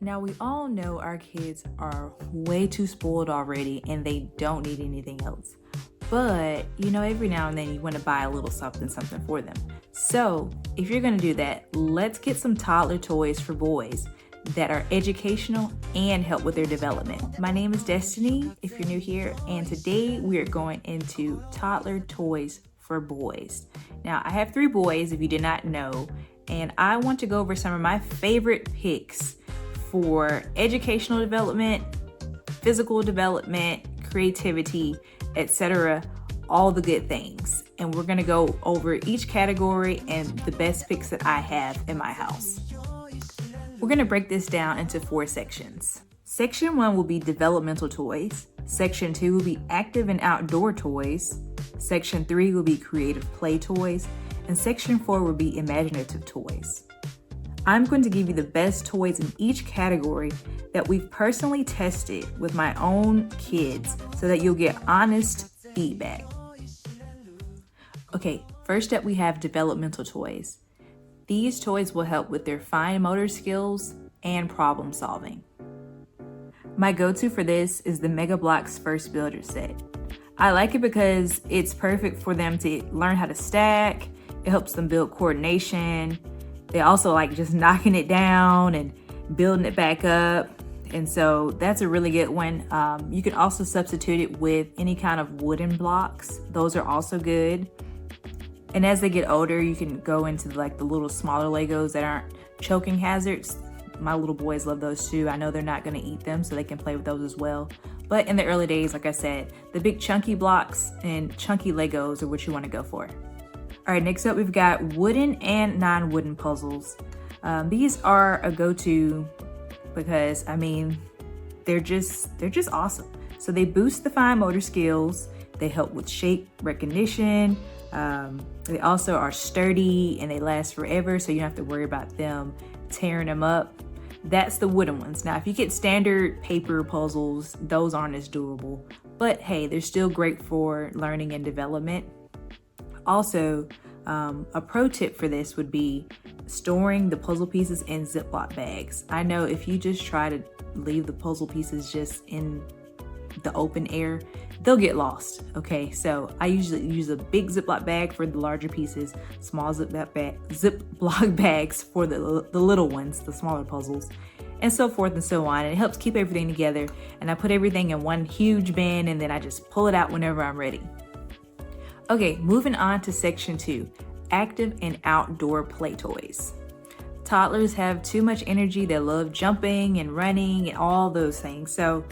Now, we all know our kids are way too spoiled already and they don't need anything else. But, every now and then you want to buy a little something for them. So, if you're going to do that, let's get some toddler toys for boys that are educational and help with their development. My name is Destiny, if you're new here, and today we are going into toddler toys for boys. Now, I have 3 boys, if you did not know, and I want to go over some of my favorite picks for educational development, physical development, creativity, etc., all the good things. And we're going to go over each category and the best picks that I have in my house. We're going to break this down into 4 sections. Section 1 will be developmental toys. Section 2 will be active and outdoor toys. Section 3 will be creative play toys. And Section 4 will be imaginative toys. I'm going to give you the best toys in each category that we've personally tested with my own kids so that you'll get honest feedback. Okay, first up we have developmental toys. These toys will help with their fine motor skills and problem solving. My go-to for this is the Mega Bloks First Builder set. I like it because it's perfect for them to learn how to stack. It helps them build coordination. They also like just knocking it down and building it back up. And so that's a really good one. You can also substitute it with any kind of wooden blocks. Those are also good. And as they get older, you can go into like the little smaller Legos that aren't choking hazards. My little boys love those too. I know they're not going to eat them, so they can play with those as well. But in the early days, like I said, the big chunky blocks and chunky Legos are what you want to go for. All right, next up we've got wooden and non-wooden puzzles. These are a go-to because, they're just awesome. So they boost the fine motor skills. They help with shape recognition. They also are sturdy and they last forever, so you don't have to worry about them tearing them up. That's the wooden ones. Now, if you get standard paper puzzles, those aren't as durable. But hey, they're still great for learning and development. Also, a pro tip for this would be storing the puzzle pieces in Ziploc bags. I know if you just try to leave the puzzle pieces just in the open air, they'll get lost. Okay, so I usually use a big Ziploc bag for the larger pieces, small Ziploc bags for the little ones, the smaller puzzles, and so forth and so on. And it helps keep everything together. And I put everything in one huge bin and then I just pull it out whenever I'm ready. Okay, moving on to section 2, active and outdoor play toys. Toddlers have too much energy. They love jumping and running and all those things. So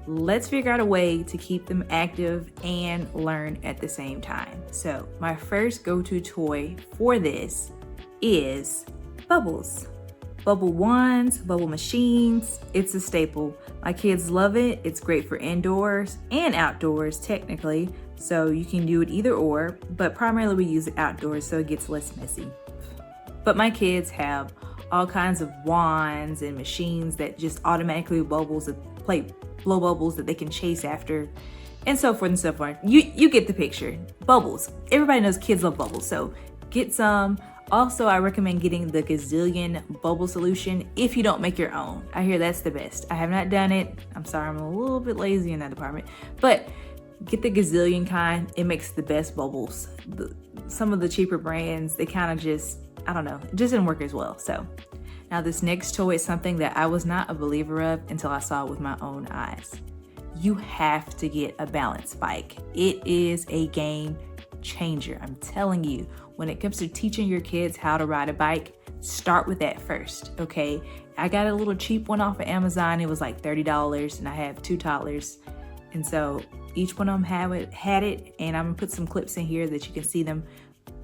let's figure out a way to keep them active and learn at the same time. So my first go-to toy for this is bubbles. Bubble wands, bubble machines, it's a staple. My kids love it. It's great for indoors and outdoors technically, so you can do it either or, but primarily we use it outdoors so it gets less messy. But my kids have all kinds of wands and machines that just automatically blow bubbles that they can chase after, and so forth and so forth. You get the picture. Bubbles. Everybody knows kids love bubbles, so get some. Also, I recommend getting the gazillion bubble solution if you don't make your own. I hear that's the best. I have not done it. I'm sorry, I'm a little bit lazy in that department. But get the gazillion kind. It makes the best bubbles. Some of the cheaper brands, they kind of just, I don't know, it just didn't work as well. So now this next toy is something that I was not a believer of until I saw it with my own eyes. You have to get a balance bike. It is a game changer. I'm telling you, when it comes to teaching your kids how to ride a bike, start with that first, okay? I got a little cheap one off of Amazon. It was like $30 and I have 2 toddlers. And so each one of them had it, and I'm gonna put some clips in here that you can see them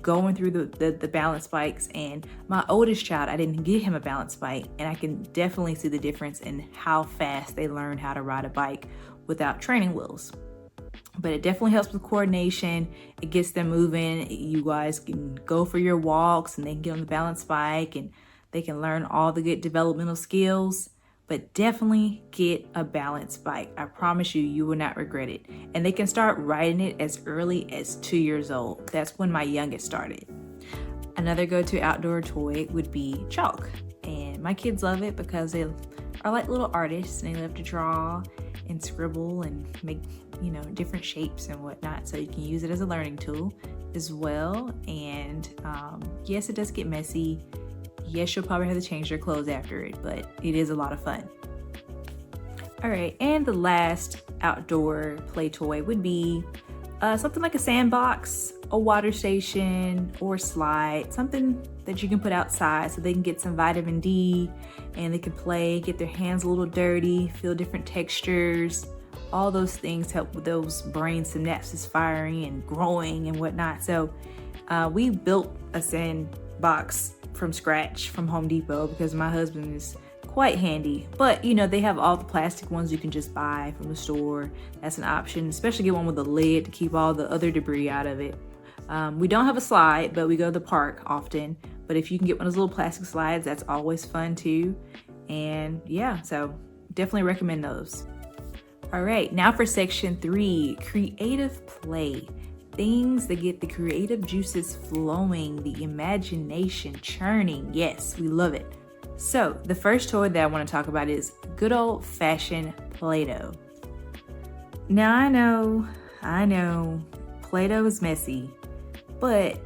going through the balance bikes. And my oldest child, I didn't get him a balance bike, and I can definitely see the difference in how fast they learn how to ride a bike without training wheels. But it definitely helps with coordination. It gets them moving. You guys can go for your walks and they can get on the balance bike and they can learn all the good developmental skills. But definitely get a balance bike. I promise you, you will not regret it. And they can start riding it as early as 2 years old. That's when my youngest started. Another go-to outdoor toy would be chalk. And my kids love it because they are like little artists, and they love to draw and scribble and make, different shapes and whatnot. So you can use it as a learning tool as well. And yes, it does get messy. Yes, you'll probably have to change your clothes after it, but it is a lot of fun. All right, and the last outdoor play toy would be something like a sandbox, a water station, or slide, something that you can put outside so they can get some vitamin D and they can play, get their hands a little dirty, feel different textures. All those things help with those brain synapses firing and growing and whatnot. So we built a sandbox from scratch from Home Depot because my husband is quite handy. But they have all the plastic ones you can just buy from the store. That's an option, especially get one with a lid to keep all the other debris out of it. We don't have a slide, but we go to the park often. But if you can get one of those little plastic slides, that's always fun too. And yeah, so definitely recommend those. All right, now for section 3, creative play. Things that get the creative juices flowing, the imagination churning. Yes, we love it. So the first toy that I want to talk about is good old-fashioned Play-Doh. Now I know, Play-Doh is messy, but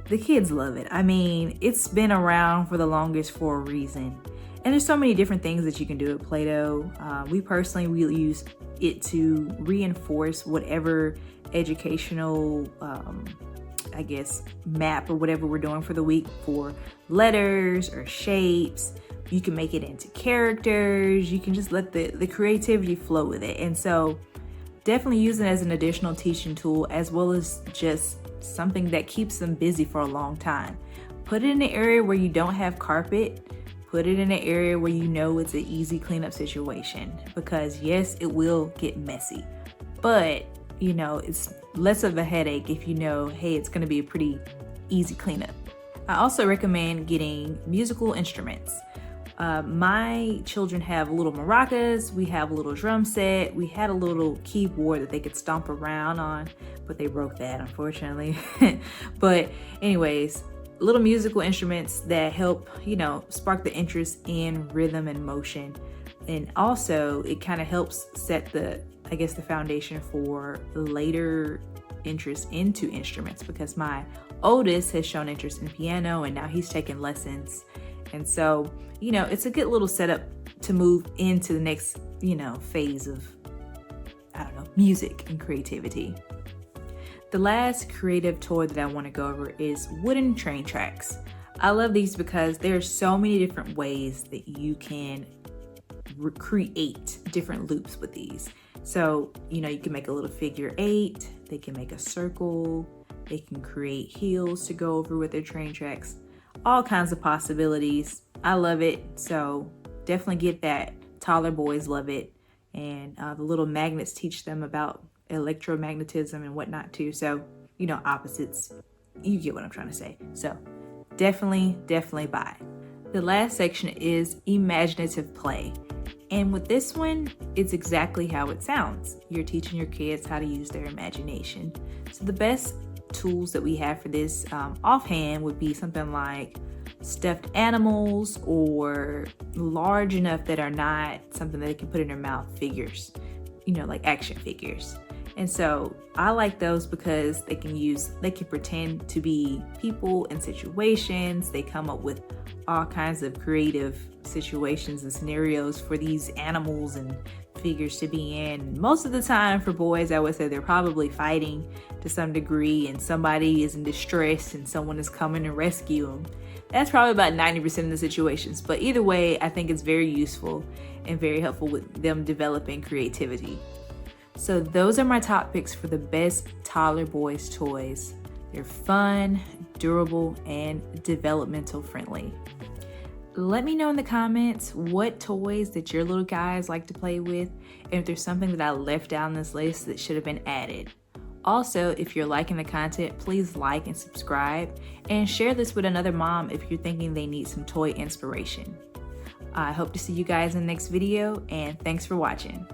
the kids love it. I mean, it's been around for the longest for a reason. And there's so many different things that you can do with Play-Doh. We personally use it to reinforce whatever educational, map or whatever we're doing for the week for letters or shapes. You can make it into characters. You can just let the creativity flow with it. And so definitely use it as an additional teaching tool, as well as just something that keeps them busy for a long time. Put it in an area where you don't have carpet. Put it in an area where it's an easy cleanup situation, because yes, it will get messy, but it's less of a headache if hey, it's going to be a pretty easy cleanup. I also recommend getting musical instruments. My children have little maracas, we have a little drum set, we had a little keyboard that they could stomp around on, but they broke that, unfortunately. But anyways, little musical instruments that help, spark the interest in rhythm and motion. And also it kind of helps set the foundation for later interest into instruments, because my oldest has shown interest in piano and now he's taking lessons. And so, it's a good little setup to move into the next, phase of, music and creativity. The last creative toy that I want to go over is wooden train tracks. I love these because there are so many different ways that you can create different loops with these. So, you can make a little figure 8, they can make a circle, they can create heels to go over with their train tracks, all kinds of possibilities. I love it. So definitely get that. Toddler boys love it. And the little magnets teach them about electromagnetism and whatnot too. So, opposites, you get what I'm trying to say. So definitely buy. The last section is imaginative play. And with this one, it's exactly how it sounds. You're teaching your kids how to use their imagination. So the best tools that we have for this offhand would be something like stuffed animals, or large enough that are not something that they can put in their mouth figures, like action figures. And so I like those because they can pretend to be people and situations. They come up with all kinds of creative situations and scenarios for these animals and figures to be in. Most of the time for boys, I would say they're probably fighting to some degree, and somebody is in distress and someone is coming to rescue them. That's probably about 90% of the situations. But either way, I think it's very useful and very helpful with them developing creativity. So those are my top picks for the best toddler boys toys. They're fun, durable, and developmental friendly. Let me know in the comments what toys that your little guys like to play with, and if there's something that I left down this list that should have been added. Also, if you're liking the content, please like and subscribe, and share this with another mom if you're thinking they need some toy inspiration. I hope to see you guys in the next video, and thanks for watching.